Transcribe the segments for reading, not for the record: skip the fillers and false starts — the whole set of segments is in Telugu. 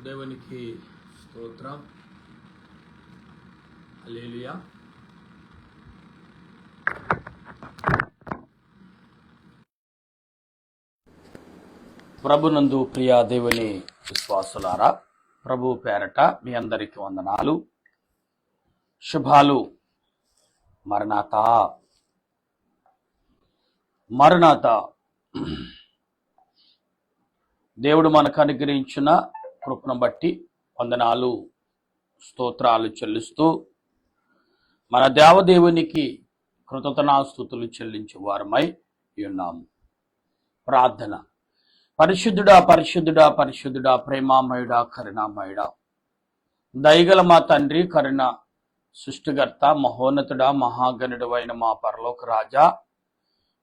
దేవునికి స్తోత్రం. హల్లెలూయా. ప్రభునందు ప్రియ దేవుని విశ్వాసులారా, ప్రభు పేరట మీ అందరికీ వందనాలు, శుభాలు. మరణాత మరణాత దేవుడు మనకు అనుగ్రహించిన కృపను బట్టి వందనాలు, స్తోత్రాలు చెల్లిస్తూ మన దేవదేవునికి కృతజ్ఞతాస్తుతులు చెల్లించే వారమై ఉన్నాము. ప్రార్థన. పరిశుద్ధుడా పరిశుద్ధుడా పరిశుద్ధుడా, ప్రేమామయుడా, కరుణామయుడా, దయగల మా తండ్రి, కరుణ సృష్టికర్త, మహోన్నతుడా, మహాగణుడు అయిన మా పరలోక రాజా,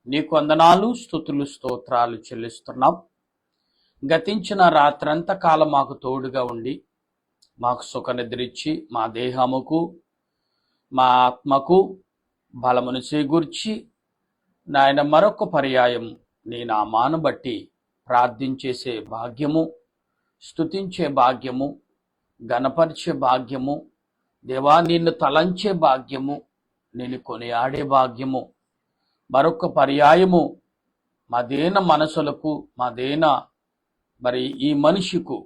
నీకు వందనాలు, స్తుతులు, స్తోత్రాలు చెల్లిస్తున్నాం. గతించిన రాత్రంతా కాలం మాకు తోడుగా ఉండి మాకు సుఖ నిద్రించి మా దేహముకు మా ఆత్మకు బలమును చేకూర్చి నాయన మరొక పర్యాయం నీ నామాను బట్టి ప్రార్థించేసే భాగ్యము, స్తుతించే భాగ్యము, గణపరిచే భాగ్యము, దేవా నిన్ను తలంచే భాగ్యము, నిన్ను కొనియాడే భాగ్యము, మరొక పర్యాయము మాదేన మనసులకు, మాదేన మరి ఈ మనిషికు,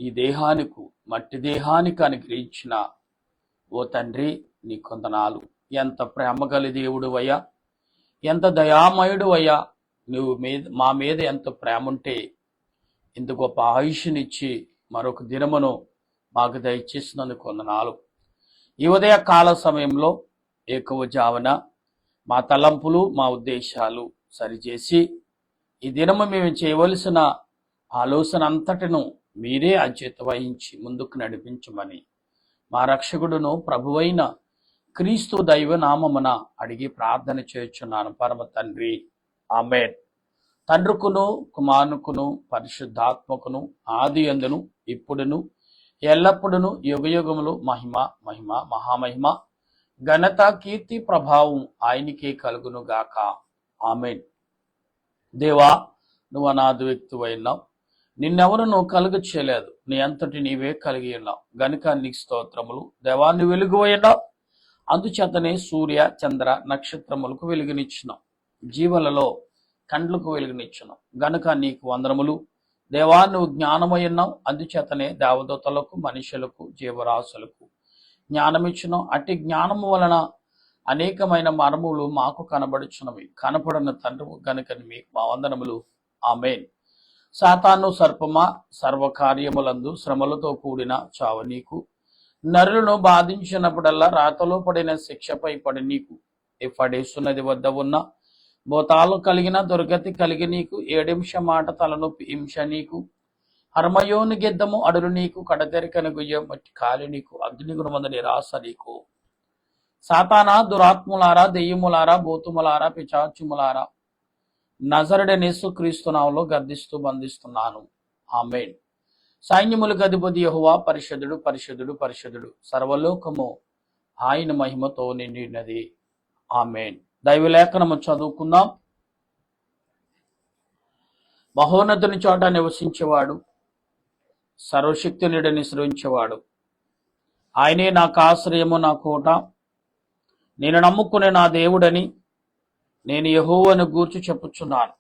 ఈ దేహానికి, మట్టి దేహానికి అనుగ్రహించిన ఓ తండ్రి నీ కొందనాలు. ఎంత ప్రేమ గల దేవుడు అయ్యా, ఎంత దయామయుడు అయ్యా, నువ్వు మా మీద ఎంత ప్రేమ ఉంటే ఇంత గొప్ప ఆయుష్నిచ్చి మరొక దినమును మాకు దయచేసినందుకు వందనాలు. ఈ ఉదయ కాల సమయంలో ఏకవజావన మా తలంపులు, మా ఉద్దేశాలు సరిచేసి ఈ దినము మేము చేయవలసిన ఆలోచన అంతటిను మీరే అధ్యత వహించి ముందుకు నడిపించమని మా రక్షకుడును ప్రభువైన క్రీస్తు దైవ నామమున అడిగి ప్రార్థన చేయుచున్నాను పరమ తండ్రి, ఆమేన్. తండ్రుకును కుమారుకును పరిశుద్ధాత్మకును ఆది అందును ఇప్పుడును ఎల్లప్పుడును యుగయుగములు మహిమ మహిమ మహామహిమ ఘనత కీర్తి ప్రభావం ఆయనకే కలుగును గాక, ఆమేన్. దేవా, నువ్వు అనాది వ్యక్తివైనావు, నిన్నెవరు నువ్వు కలుగ చేయలేదు, నీ అంతటి నీవే కలిగి ఉన్నావు గనుక నీకు స్తోత్రములు. దేవాన్ని వెలుగు అయినావు, అందుచేతనే సూర్య చంద్ర నక్షత్రములకు వెలుగునిచ్చినావు, జీవులలో కండ్లకు వెలుగునిచ్చినావు గనుక నీకు వందనములు. దేవా, నువ్వు జ్ఞానమయ్యున్నావు, అందుచేతనే దేవదూతలకు, మనుషులకు, జీవరాశులకు జ్ఞానమిచ్చినావు. అట్టి జ్ఞానము వలన అనేకమైన మర్మములు మాకు కనబడుచున్నవి. కనపడిన తండ్రి గనుక మీకు మా వందనములు, ఆమేన్. సాతాను సర్పమా, సర్వకార్యములందు శ్రమలతో కూడిన చావు నీకు. నరులను బాధించినప్పుడల్లా రాతలో పడిన శిక్షపై పడి నీకు. ఎఫడేసున్నది వద్ద ఉన్న భూతాలు కలిగిన దుర్గతి కలిగి నీకు. ఏడింశ మాట తలనొప్పి హింస నీకు. హర్మయోని గిద్దము అడులు నీకు. కడతెరికని గుయ్యం మట్టి కాలి నీకు. అగ్నిగుణమందు నిరాశ నీకు. సాతానా, దురాత్ములారా, దెయ్యములారా, భూతములారా, పిచాచుములారా, నజరుడైన యేసుక్రీస్తు నామములో గద్దిస్తూ బంధిస్తున్నాను, ఆమేన్. సైన్యములకు అధిపతి యెహోవా పరిశుద్ధుడు పరిశుద్ధుడు పరిశుద్ధుడు, సర్వలోకము ఆయన మహిమతో నిండినది, ఆమేన్. దైవలేఖనము చదువుకుందాం. మహోన్నతుని చోట నివసించేవాడు, సర్వశక్తునిడని శ్రవించేవాడు, ఆయనే నాకు ఆశ్రయము, నా కోట, నేను నమ్ముకునే నా దేవుడని నేను యెహోవాను గూర్చి చెప్పుచున్నాను.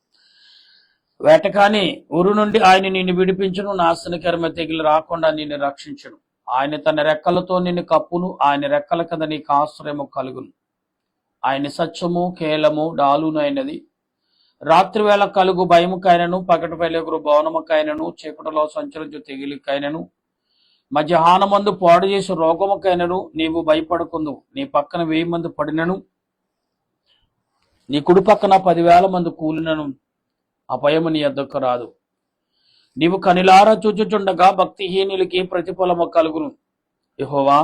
వేటకాని ఊరు నుండి ఆయన నిన్ను విడిపించును, నాశనకరమైన తెగులు రాకుండా నిన్ను రక్షించును. ఆయన తన రెక్కలతో నిన్ను కప్పును, ఆయన రెక్కల కింద నీకు ఆశ్రయము కలుగును. ఆయన సత్యము కేలము డాలును అయినది. రాత్రివేళ కలుగు భయముకైనను, పగటి వెలుగు భవనముకైనను, చీకటిలో సంచరించు తెగులుకైనను, మధ్యాహ్నమందు పాడు చేసి రోగముకైనను నీవు భయపడకుందు. నీ పక్కన 1000 మంది పడినను, నీ కుడి పక్కన 10,000 మంది కూలినను అపాయము నీ యొద్దకు రాదు. నీవు కనిలారా చూచుచుండగా భక్తిహీనులకి ప్రతిఫలము కలుగును. యెహోవా,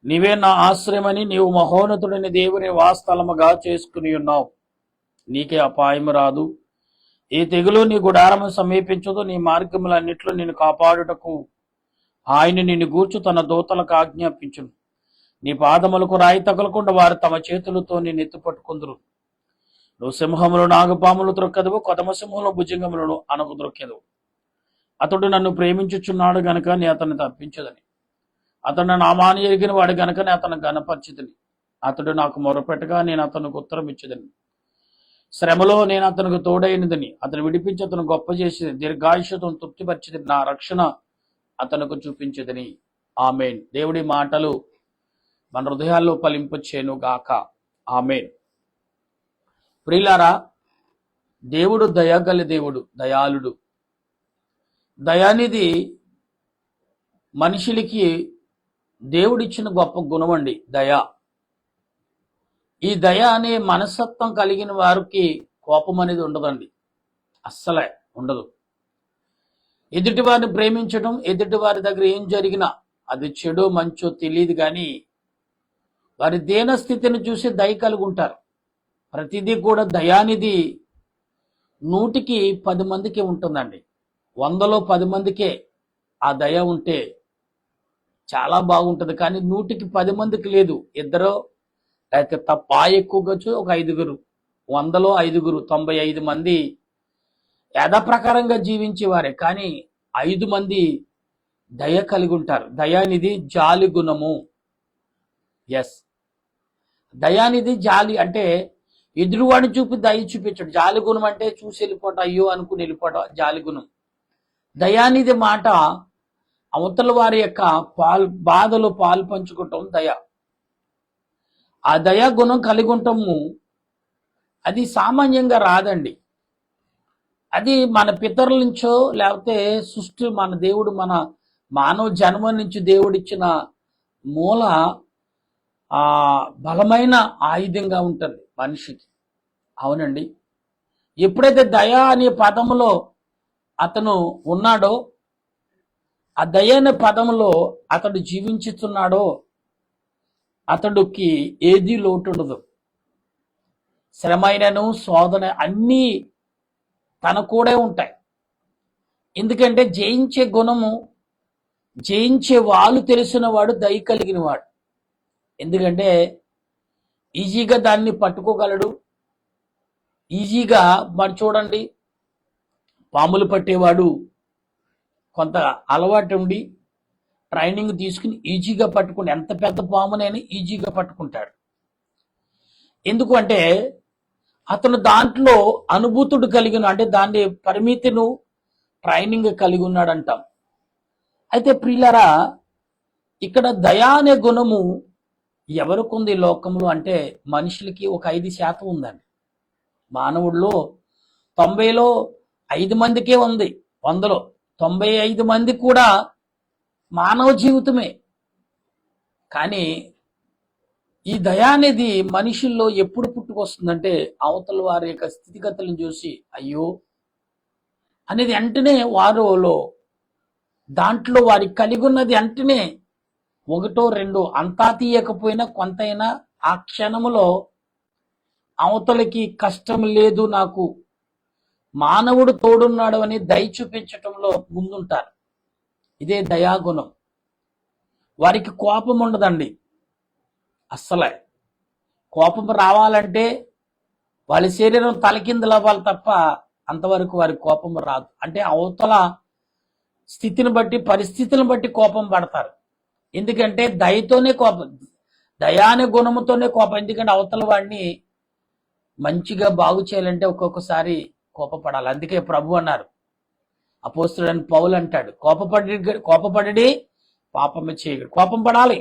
నీవే నా ఆశ్రయమని నీవు మహోన్నతుడిని దేవుని వాస్తలముగా చేసుకుని ఉన్నావు. నీకే అపాయము రాదు, ఈ తెగులు నీ గుడారము సమీపించదు. నీ మార్గములన్నిట్లో నిన్ను కాపాడుటకు ఆయన నిన్ను గూర్చు తన దూతలకు ఆజ్ఞాపించును. నీ పాదములకు రాయి తగలకుండా వారు తమ చేతులతో నిన్ను ఎత్తుపట్టుకుందురు. నువ్వు సింహములు నాగపాములు త్రొక్కెదవు, కొదమ సింహంలో భుజంగములను అనకు త్రొక్కెదవు. అతడు నన్ను ప్రేమించుచున్నాడు గనుక నే అతన్ని తప్పించదని, అతడు నామాన్ని ఎరిగిన వాడు గనుక నే అతను గణపరచితిని. అతడు నాకు మొరపెట్టగా నేను అతనికి ఉత్తరం ఇచ్చేదని, శ్రమలో నేను అతనికి తోడైనదని, అతను విడిపించి అతను గొప్ప చేసి దీర్ఘాయుషతను తృప్తిపరిచిదని, నా రక్షణ అతనికి చూపించదని. ఆమేన్. దేవుడి మాటలు మన హృదయాల్లో ఫలింపచేయును గాక. ఆమేన్. ప్రియులారా, దేవుడు దయగల దేవుడు, దయాళుడు. దయానిధి మనుషులకి దేవుడిచ్చిన గొప్ప గుణం అండి దయ. ఈ దయ అనే మనస్తత్వం కలిగిన వారికి కోపం అనేది ఉండదండి, అస్సలే ఉండదు. ఎదుటి వారిని ప్రేమించడం, ఎదుటి వారి దగ్గర ఏం జరిగినా అది చెడో మంచో తెలియదు, కానీ వారి దేన స్థితిని చూసి దయ కలిగి ఉంటారు. ప్రతిదీ కూడా దయానిధి 100కి 10 మందికి ఉంటుందండి. 100లో 10 మందికే ఆ దయ ఉంటే చాలా బాగుంటుంది, కానీ 100కి 10 మందికి లేదు. ఇద్దరు లేకపోతే తప్ప ఎక్కువగా ఒక 5గురు, 100లో 5గురు, 95 మంది యథాప్రకారంగా జీవించేవారే, కానీ 5 మంది దయ కలిగి ఉంటారు. దయానిధి జాలి గుణము. ఎస్, దయానిధి జాలి అంటే ఎదురువాడిని చూపి దయ చూపించడు. జాలి గుణం అంటే చూసి వెళ్ళిపోవటం, అయ్యో అనుకుని వెళ్ళిపోవటం జాలి గుణం. దయానిధి మాట అవతల వారి యొక్క బాధలో పాలు పంచుకోవటం దయ. ఆ దయా గుణం కలిగి ఉండటము అది సామాన్యంగా రాదండి. అది మన పితరుల నుంచో లేకపోతే సృష్టి మన దేవుడు మన మానవ జన్మ నుంచి దేవుడిచ్చిన మూల బలమైన ఆయుధంగా ఉంటుంది మనిషికి. అవునండి. ఎప్పుడైతే దయ అనే పదములో అతను ఉన్నాడో, ఆ దయ అనే పదములో అతడు జీవించుతున్నాడో అతడికి ఏది లోటు ఉండదు. శ్రమైనను శోధన అన్నీ తన కూడా ఉంటాయి. ఎందుకంటే జయించే గుణము, జయించే వాళ్ళు తెలిసిన వాడు దయ కలిగిన వాడు. ఎందుకంటే ఈజీగా దాన్ని పట్టుకోగలడు. ఈజీగా మరి చూడండి, పాములు పట్టేవాడు కొంత అలవాటు ఉండి ట్రైనింగ్ తీసుకుని ఈజీగా పట్టుకుని ఎంత పెద్ద పామునైనా ఈజీగా పట్టుకుంటాడు. ఎందుకు అంటే అతను దాంట్లో అనుభూతుడు కలిగిన, అంటే దాన్ని పరిమితిను ట్రైనింగ్ కలిగి ఉన్నాడు అంటాం. అయితే ప్రియులారా, ఇక్కడ దయా అనే గుణము ఎవరికి ఉంది లోకంలో అంటే మనుషులకి ఒక 5% ఉందండి. మానవుల్లో 90లో 5 మందికే ఉంది. 100లో 95 మంది కూడా మానవ జీవితమే. కానీ ఈ దయ అనేది మనుషుల్లో ఎప్పుడు పుట్టుకొస్తుందంటే అవతల వారి యొక్క స్థితిగతులను చూసి అయ్యో అనేది వెంటనే వారిలో దాంట్లో వారికి కలిగి ఉన్నది వెంటనే 1, 2 అంతా తీయకపోయినా కొంతైనా ఆ క్షణములో అవతలకి కష్టం లేదు, నాకు మానవుడు తోడున్నాడు అని దయ చూపించటంలో ముందుంటారు. ఇదే దయాగుణం. వారికి కోపం ఉండదండి. అస్సలే కోపం రావాలంటే వాళ్ళ శరీరం తలకిందులవ్వాలి తప్ప అంతవరకు వారి కోపం రాదు. అంటే అవతల స్థితిని బట్టి, పరిస్థితులను బట్టి కోపం పడతారు. ఎందుకంటే దయతోనే కోపం, దయాని గుణముతోనే కోపం. ఎందుకంటే అవతల వాడిని మంచిగా బాగు చేయాలంటే ఒక్కొక్కసారి కోపపడాలి. అందుకే ప్రభు అన్నారు, అపోస్తుడైన పౌలు అంటాడు, కోపపడి పాపమే చేయగలడు. కోపం పడాలి.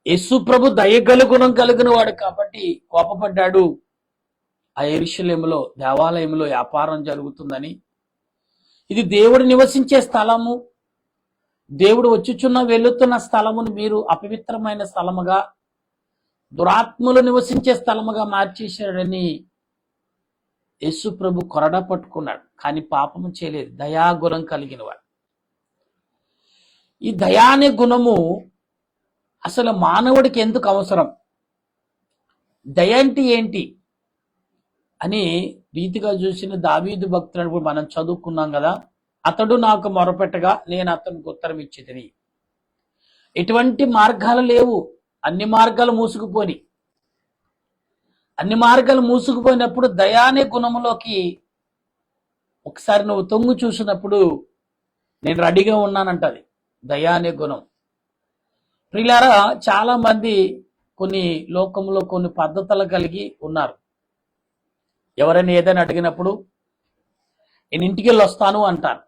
యేసు ప్రభు దయగల గుణం కలిగిన వాడు కాబట్టి కోపపడ్డాడు. ఆ యెరూషలేములో దేవాలయంలో వ్యాపారం జరుగుతుందని, ఇది దేవుడు నివసించే స్థలము, దేవుడు వచ్చుచున్న వెళుతున్న స్థలమును మీరు అపవిత్రమైన స్థలముగా, దురాత్మలు నివసించే స్థలముగా మార్చేశాడని యేసు ప్రభు కొరడా పట్టుకున్నాడు. కానీ పాపము చేయలేదు. దయాగుణం కలిగిన వాడు. ఈ దయా అనే గుణము అసలు మానవుడికి ఎందుకు అవసరం, దయ అంటే ఏంటి అని రీతిగా చూసిన దావీదు భక్తుడు మనం చదువుకున్నాం కదా. అతడు నాకు మొరపెట్టగా నేను అతనికి ఉత్తరం ఇచ్చేదని. ఎటువంటి మార్గాలు లేవు, అన్ని మార్గాలు మూసుకుపోయి, అన్ని మార్గాలు మూసుకుపోయినప్పుడు దయానే గుణములోకి ఒకసారి నువ్వు తొంగు చూసినప్పుడు నేను రెడీగా ఉన్నానంటది దయ అనే గుణం. ప్రియులారా, చాలా మంది కొన్ని లోకంలో కొన్ని పద్ధతులు కలిగి ఉన్నారు. ఎవరైనా ఏదైనా అడిగినప్పుడు నేను ఇంటికి వెళ్ళి వస్తాను అంటారు.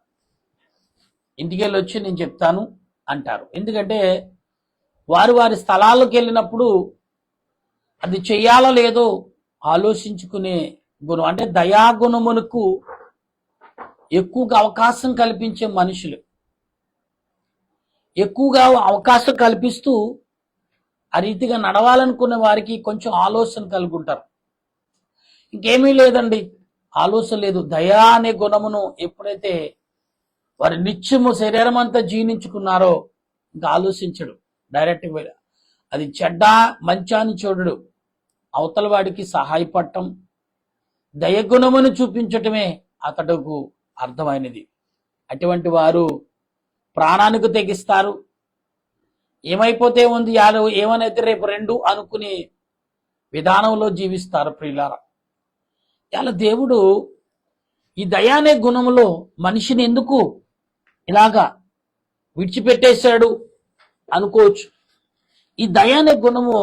ఇంటికి వెళ్ళి వచ్చి నేను చెప్తాను అంటారు. ఎందుకంటే వారి వారి స్థలాలకు వెళ్ళినప్పుడు అది చెయ్యాలో లేదో ఆలోచించుకునే గుణం, అంటే దయాగుణమునకు ఎక్కువగా అవకాశం కల్పించే మనుషులు, ఎక్కువగా అవకాశం కల్పిస్తూ ఆ రీతిగా నడవాలనుకునే వారికి కొంచెం ఆలోచన కలిగి ఉంటారు. ఇంకేమీ లేదండి, ఆలోచన లేదు. దయా అనే గుణమును ఎప్పుడైతే వారి నిత్యము శరీరం అంతా జీర్ణించుకున్నారో ఇంకా ఆలోచించడు. డైరెక్ట్గా అది చెడ్డ మంచాన్ని చూడడు. అవతల వాడికి సహాయపడటం, దయగుణమును చూపించటమే అతడుకు అర్థమైనది. అటువంటి వారు ప్రాణానికి తెగిస్తారు. ఏమైపోతే ఉంది యాలు ఏమనైతే రేపు రెండు అనుకునే విధానంలో జీవిస్తారు. ప్రియులారా, ఇలా దేవుడు ఈ దయానే గుణములో మనిషిని ఎందుకు ఇలాగా విడిచిపెట్టేశాడు అనుకోవచ్చు. ఈ దయానే గుణము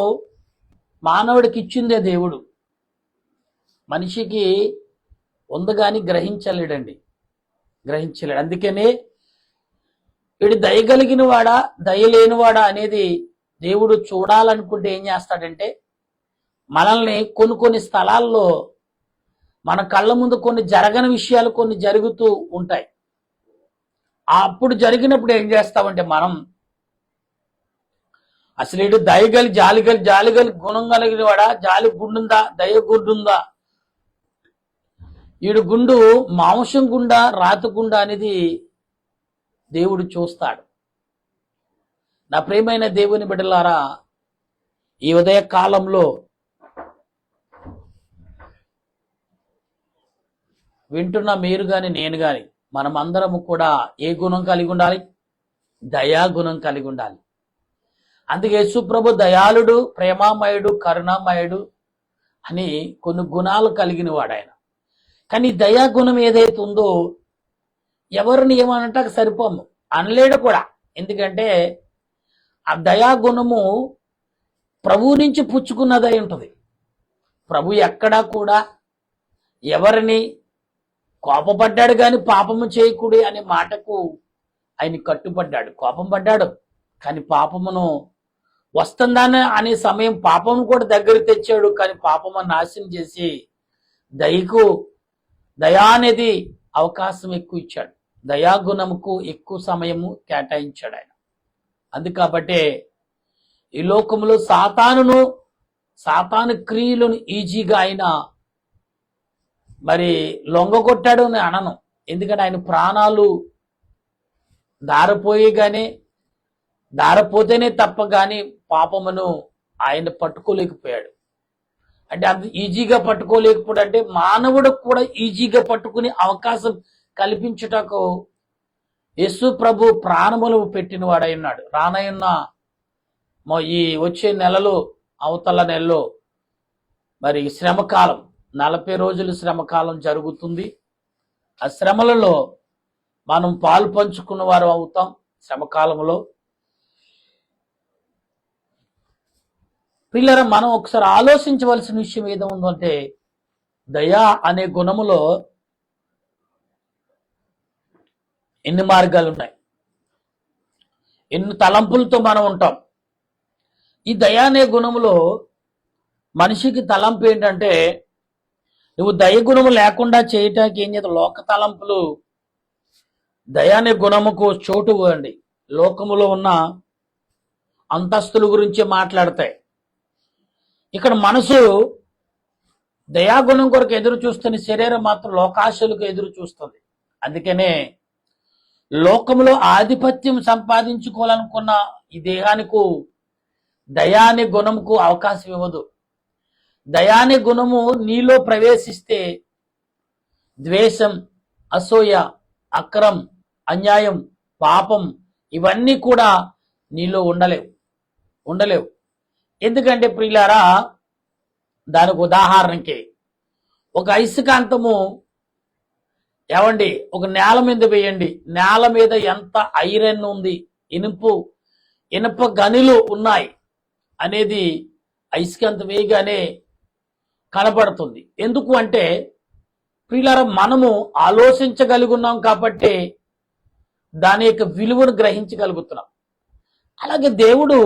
మానవుడికి ఇచ్చిందే దేవుడు. మనిషికి ఉంది కానీ గ్రహించలేడండి, గ్రహించలేడు. అందుకనే వీడు దయగలిగిన వాడా దయలేనివాడా అనేది దేవుడు చూడాలనుకుంటే ఏం చేస్తాడంటే, మనల్ని కొన్ని స్థలాల్లో మన కళ్ళ ముందు కొన్ని జరగని విషయాలు కొన్ని జరుగుతూ ఉంటాయి. అప్పుడు జరిగినప్పుడు ఏం చేస్తామంటే మనం అసలు వీడు దయగలి జాలిగలి గుణం కలిగిన వాడా, జాలి గుండుందా, దయ గుండుందా, వీడు గుండు మాంసం గుండా రాతి గుండా అనేది దేవుడు చూస్తాడు. నా ప్రియమైన దేవుని బిడ్డలారా, ఈ ఉదయ కాలంలో వింటున్న మీరు గాని నేను గాని మనమందరము కూడా ఏ గుణం కలిగి ఉండాలి? దయా గుణం కలిగి ఉండాలి. అందుకే యేసుప్రభు దయాళుడు, ప్రేమామయుడు, కరుణామయుడు అని కొన్ని గుణాలు కలిగిన వాడు ఆయన. కానీ దయా గుణం ఏదైతే ఉందో ఎవరిని ఏమనంటే సరిపోము అనలేడు కూడా. ఎందుకంటే ఆ దయా గుణము ప్రభు నుంచి పుచ్చుకున్నదై ఉంటుంది. ప్రభు ఎక్కడా కూడా ఎవరిని కోపపడ్డాడు కానీ పాపము చేయకూడదు అనే మాటకు ఆయన కట్టుబడ్డాడు. కోపం పడ్డాడు కానీ పాపమును వస్తుందని అనే సమయం పాపము కూడా దగ్గర తెచ్చాడు. కానీ పాపము నాశనం చేసి దయా అనేది అవకాశం ఎక్కువ ఇచ్చాడు. దయాగుణముకు ఎక్కువ సమయము కేటాయించాడు ఆయన. అందుకాబట్టే ఈ లోకంలో సాతాను క్రియలను ఈజీగా ఆయన మరి లొంగగొట్టాడు అని అనను. ఎందుకంటే ఆయన ప్రాణాలు దారపోతేనే తప్ప కానీ పాపమును ఆయన పట్టుకోలేకపోయాడు. అంటే అంత ఈజీగా పట్టుకోలేకపోయాడు. అంటే మానవుడు కూడా ఈజీగా పట్టుకునే అవకాశం కల్పించుటకు యేసు ప్రభు ప్రాణములు పెట్టిన వాడైనాడు. రానయున్న ఈ వచ్చే నెలలో, అవతల నెలలో మరి శ్రమకాలం 40 రోజులు శ్రమకాలం జరుగుతుంది. ఆ శ్రమలలో మనం పాలు పంచుకున్న వారు అవుతాం. శ్రమకాలంలో పిల్లల మనం ఒకసారి ఆలోచించవలసిన విషయం ఏదో ఉందంటే, దయా అనే గుణములో ఎన్ని మార్గాలు ఉన్నాయి, ఎన్ని తలంపులతో మనం ఉంటాం. ఈ దయా అనే గుణములో మనిషికి తలంపు ఏంటంటే, నువ్వు దయ గుణము లేకుండా చేయటానికి ఏం చేత లోక తలంపులు దయా అనే గుణముకు చోటు ఇవ్వండి. లోకములో ఉన్న అంతస్తుల గురించి మాట్లాడతాయి. ఇక్కడ మనసు దయాగుణం కొరకు ఎదురు చూస్తున్న శరీరం మాత్రం లోకాశలకు ఎదురు చూస్తుంది. అందుకనే లోకంలో ఆధిపత్యం సంపాదించుకోవాలనుకున్న ఈ దేహానికి దయాని గుణముకు అవకాశం ఇవ్వదు. దయాని గుణము నీలో ప్రవేశిస్తే ద్వేషం, అసూయ, అక్రమం, అన్యాయం, పాపం ఇవన్నీ కూడా నీలో ఉండలేవు. ఎందుకంటే ప్రియులారా, దానికి ఉదాహరణకి ఒక అయస్కాంతము ఏమండి, ఒక నేల మీద వేయండి, నేల మీద ఎంత ఐరన్ ఉంది, ఇనుప గనులు ఉన్నాయి అనేది అయస్కాంత వేయగానే కనబడుతుంది. ఎందుకు అంటే ప్రియులారా, మనము ఆలోచించగలుగున్నాం కాబట్టి దాని యొక్క విలువను గ్రహించగలుగుతున్నాం. అలాగే దేవుడు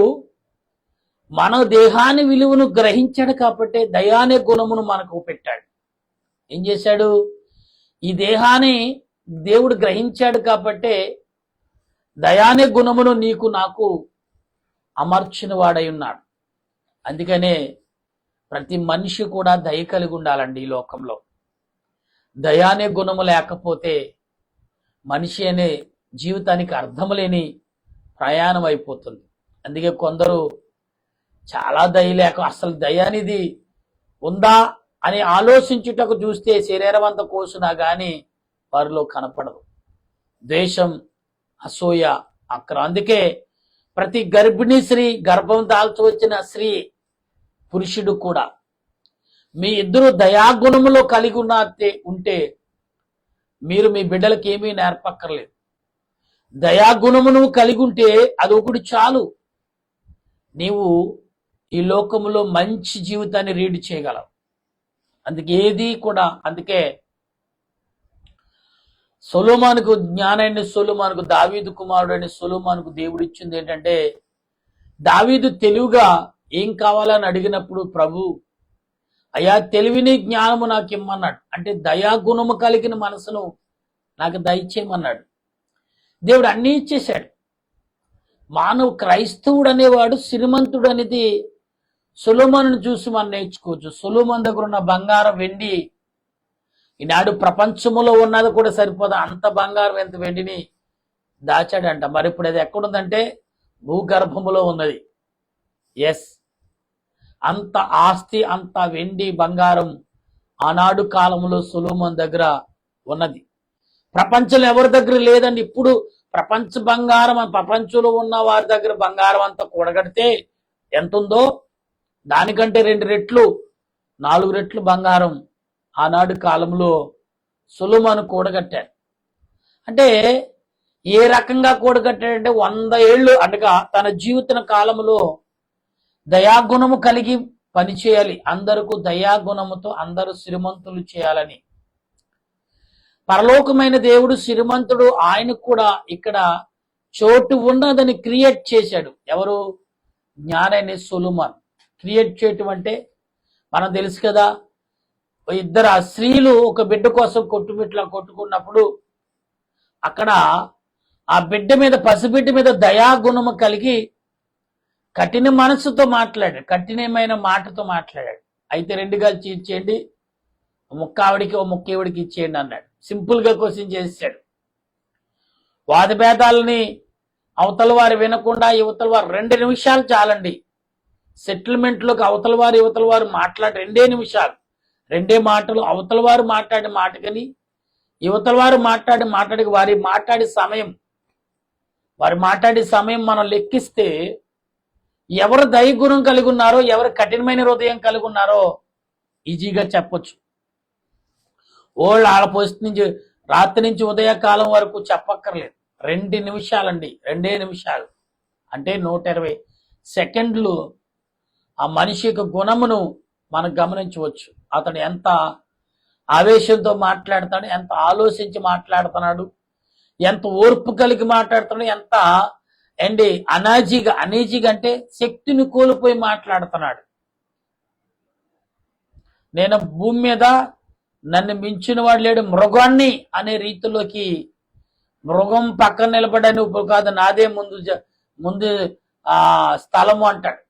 మన దేహాన్ని విలువను గ్రహించాడు కాబట్టి దయానే గుణమును మనకు పెట్టాడు. ఏం చేశాడు? ఈ దేహాన్ని దేవుడు గ్రహించాడు కాబట్టి దయానే గుణమును నీకు నాకు అమర్చిన వాడై ఉన్నాడు. అందుకనే ప్రతి మనిషి కూడా దయ కలిగి ఉండాలండి. ఈ లోకంలో దయానే గుణము లేకపోతే మనిషి అనే జీవితానికి అర్థము లేని ప్రయాణం అయిపోతుంది. అందుకే కొందరు చాలా దయ లేక అసలు దయ అనేది ఉందా అని ఆలోచించుటకు చూస్తే శరీరం అంతా కోసినా గాని వారిలో కనపడదు. ద్వేషం, అసూయ, అక్రమం. అందుకే ప్రతి గర్భిణీ స్త్రీ, గర్భం దాల్చి వచ్చిన స్త్రీ, పురుషుడు కూడా మీ ఇద్దరు దయాగుణములో కలిగి ఉంటే మీరు మీ బిడ్డలకి ఏమీ నేర్పక్కర్లేదు. దయాగుణమును కలిగి ఉంటే అదొకటి చాలు. నీవు ఈ లోకములో మంచి జీవితాన్ని రీడ్ చేయగలవు. అందుకే సొలొమోనుకు జ్ఞానాన్ని సొలొమోనుకు దావీదు కుమారుడైన సొలొమోనుకు దేవుడు ఇచ్చింది ఏంటంటే, దావీదు తెలివిగా ఏం కావాలని అడిగినప్పుడు ప్రభు అయా తెలివిని జ్ఞానము నాకు ఇమ్మన్నాడు. అంటే దయాగుణము కలిగిన మనసును నాకు దయచేయమన్నాడు. దేవుడు అన్నీ ఇచ్చేశాడు. క్రైస్తవుడు అనేవాడు శ్రీమంతుడు అనేది సొలొమోనును చూసి మనం నేర్చుకోవచ్చు. సొలొమోను దగ్గర ఉన్న బంగారం, వెండి ఈనాడు ప్రపంచములో ఉన్నది కూడా సరిపోదా, అంత బంగారం ఎంత వెండిని దాచాడంట. మరి ఇప్పుడు అది ఎక్కడుందంటే భూగర్భములో ఉన్నది. ఎస్, అంత ఆస్తి, అంత వెండి బంగారం ఆనాడు కాలంలో సొలొమోను దగ్గర ఉన్నది. ప్రపంచంలో ఎవరి దగ్గర లేదండి. ఇప్పుడు ప్రపంచ బంగారం, ప్రపంచంలో ఉన్న వారి దగ్గర బంగారం అంతా కూడగడితే ఎంత ఉందో దానికంటే 2 రెట్లు 4 రెట్లు బంగారం ఆనాడు కాలంలో సొలొమోను కూడగట్టాడు. అంటే ఏ రకంగా కూడగట్టాడంటే 100 ఏళ్ళు అనగా తన జీవిత కాలంలో దయాగుణము కలిగి పనిచేయాలి. అందరికీ దయాగుణముతో అందరూ శ్రీమంతులు చేయాలని. పరలోకమైన దేవుడు శ్రీమంతుడు, ఆయనకు కూడా ఇక్కడ చోటు ఉన్నదని క్రియేట్ చేశాడు. ఎవరు? జ్ఞానైన సొలొమోను. క్రియేట్ చేయటం అంటే మనం తెలుసు కదా, ఇద్దరు ఆ స్త్రీలు ఒక బిడ్డ కోసం కొట్టుకున్నప్పుడు అక్కడ ఆ బిడ్డ మీద, పసిబిడ్డ మీద దయాగుణము కలిగి కఠిన మనసుతో మాట్లాడాడు, కఠినమైన మాటతో మాట్లాడాడు. అయితే 2 కలిసి ఇచ్చేయండి, ముక్క ఆవిడికి ఓ ముక్క ఈవిడికి ఇచ్చేయండి అన్నాడు. సింపుల్ గా క్వశ్చన్ చేశాడు. వాదభేదాలని అవతల వారు వినకుండా యువతల వారు 2 నిమిషాలు చాలండి. సెటిల్మెంట్లోకి అవతల వారు మాట్లాడి 2 నిమిషాలు, 2 మాటలు. అవతల వారు మాట్లాడే మాట కానీ యువతల వారు మాట్లాడి వారి మాట్లాడే సమయం మనం లెక్కిస్తే ఎవరు దయగుణం కలిగి ఉన్నారో, ఎవరు కఠినమైన హృదయం కలిగి ఉన్నారో ఈజీగా చెప్పొచ్చు. ఓళ్ళు ఆడ పోస్ట్ నుంచి రాత్రి నుంచి ఉదయకాలం వరకు చెప్పక్కర్లేదు. 2 నిమిషాలండి, 2 నిమిషాలు అంటే 120 సెకండ్లు ఆ మనిషి యొక్క గుణమును మనం గమనించవచ్చు. అతడు ఎంత ఆవేశంతో మాట్లాడతాడు, ఎంత ఆలోచించి మాట్లాడుతున్నాడు, ఎంత ఓర్పు కలిగి మాట్లాడుతున్నాడు, ఎంత అనీజీగా అంటే శక్తిని కోల్పోయి మాట్లాడుతున్నాడు. నేను భూమి మీద నన్ను మించిన వాడు లేడు, మృగాన్ని అనే రీతిలోకి, మృగం పక్కన నిలబడని కాదు, నాదే ముందు స్థలము అంటాడు.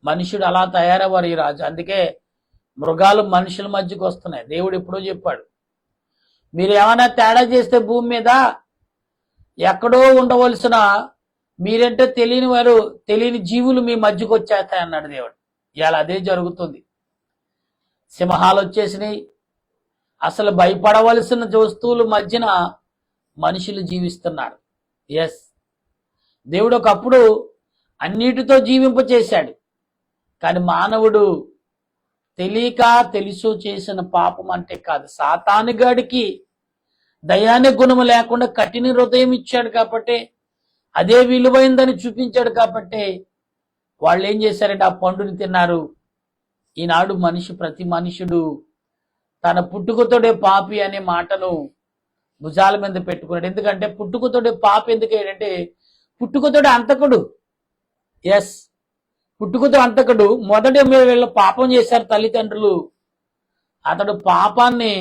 మనుషుడు అలా తయారయ్యారు ఈ రాజు. అందుకే మృగాలు మనుషుల మధ్యకు వస్తున్నాయి. దేవుడు ఎప్పుడో చెప్పాడు, మీరు ఏమైనా తేడా చేస్తే భూమి మీద ఎక్కడో ఉండవలసిన మీరంటే తెలియని జీవులు మీ మధ్యకు వచ్చేస్తాయి అన్నాడు దేవుడు. ఇవాళ అదే జరుగుతుంది. సింహాలు వచ్చేసినాయి. అసలు భయపడవలసిన వస్తువుల మధ్యన మనుషులు జీవిస్తున్నారు. ఎస్, దేవుడు ఒకప్పుడు అన్నిటితో జీవింపచేశాడు. కానీ మానవుడు తెలియక తెలుసు చేసిన పాపం అంటే కాదు, సాతానుగాడికి దయానే గుణము లేకుండా కఠిన హృదయం ఇచ్చాడు కాబట్టి, అదే విలువైందని చూపించాడు కాబట్టి వాళ్ళు ఏం చేశారంటే ఆ పండుని తిన్నారు. ఈనాడు ప్రతి మనుషుడు తన పుట్టుకతోడే పాపి అనే మాటను భుజాల మీద పెట్టుకున్నాడు. ఎందుకంటే పుట్టుకతోడే పాపి ఎందుకంటే పుట్టుకతోడే అంతకుడు. ఎస్, పుట్టుకతో అంతకుడు. మొదటి వీళ్ళు పాపం చేశారు తల్లిదండ్రులు. అతడు పాపాన్ని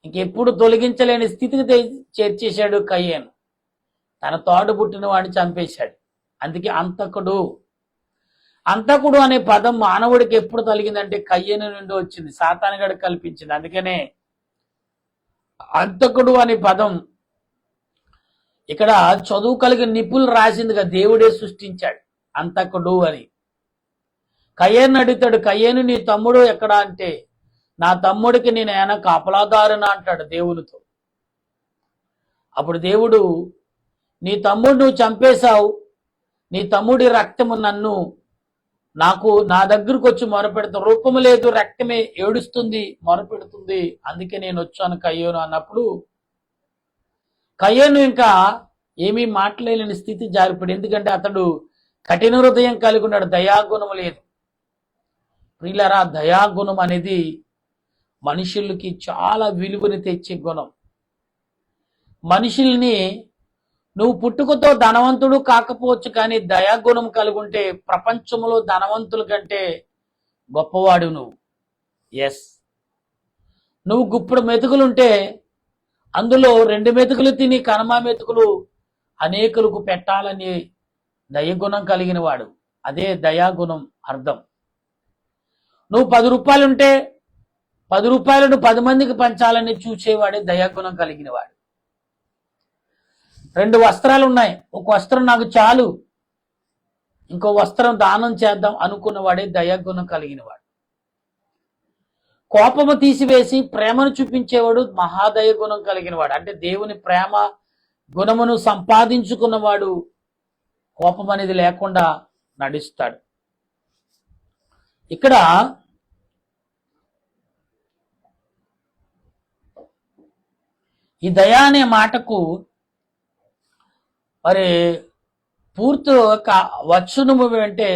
ఇంకెప్పుడు తొలగించలేని స్థితికి చేర్చేశాడు కయ్యేను. తన తోడు పుట్టిన వాడిని చంపేశాడు. అందుకే అంతకుడు. అంతకుడు అనే పదం మానవుడికి ఎప్పుడు తలిగిందంటే కయ్యేను నుండి వచ్చింది, సాతానుగాడు కల్పించింది. అందుకనే అంతకుడు అనే పదం ఇక్కడ చదువు కలిగిన నిపుణులు రాసిందిగా దేవుడే సృష్టించాడు అంతకుడు అని. కయ్యేను అడుగుతాడు, కయ్యేను నీ తమ్ముడు ఎక్కడా అంటే, నా తమ్ముడికి నేను ఏమైనా కాపలాదారునా అంటాడు దేవునితో. అప్పుడు దేవుడు, నీ తమ్ముడు నువ్వు చంపేశావు, నీ తమ్ముడి రక్తము నా దగ్గరకు వచ్చి మొరపెడతా, రూపము లేదు, రక్తమే ఏడుస్తుంది, మొరపెడుతుంది, అందుకే నేను వచ్చాను కయ్యేను అన్నప్పుడు కయ్యేను ఇంకా ఏమీ మాట్లాడలేని స్థితి జారిపడి. ఎందుకంటే అతడు కఠిన హృదయం కలిగి ఉన్నాడు, దయాగుణం లేదు. ప్రియులారా, దయాగుణం అనేది మనుషులకి చాలా విలువని తెచ్చే గుణం. మనుషుల్ని నువ్వు పుట్టుకతో ధనవంతుడు కాకపోవచ్చు, కానీ దయాగుణం కలిగి ఉంటే ప్రపంచంలో ధనవంతుల కంటే గొప్పవాడు నువ్వు. ఎస్, నువ్వు గుప్పుడు మెతుకులుంటే అందులో 2 మెతుకులు తిని కనమా మెతుకులు అనేకులకు పెట్టాలని దయగుణం కలిగిన వాడు. అదే దయాగుణం అర్థం. నువ్వు 10 రూపాయలుంటే 10 రూపాయలను 10 మందికి పంచాలని చూసేవాడే దయాగుణం కలిగిన వాడు. 2 వస్త్రాలు ఉన్నాయి, ఒక వస్త్రం నాకు చాలు, ఇంకో వస్త్రం దానం చేద్దాం అనుకున్నవాడే దయాగుణం కలిగిన వాడు. కోపము తీసివేసి ప్రేమను చూపించేవాడు మహాదయ గుణం కలిగిన వాడు. అంటే దేవుని ప్రేమ గుణమును సంపాదించుకున్నవాడు కోపం అనేది లేకుండా నడుస్తాడు. ఇక్కడ ఈ దయ అనే మాటకు మరి పూర్తి వచనము అంటే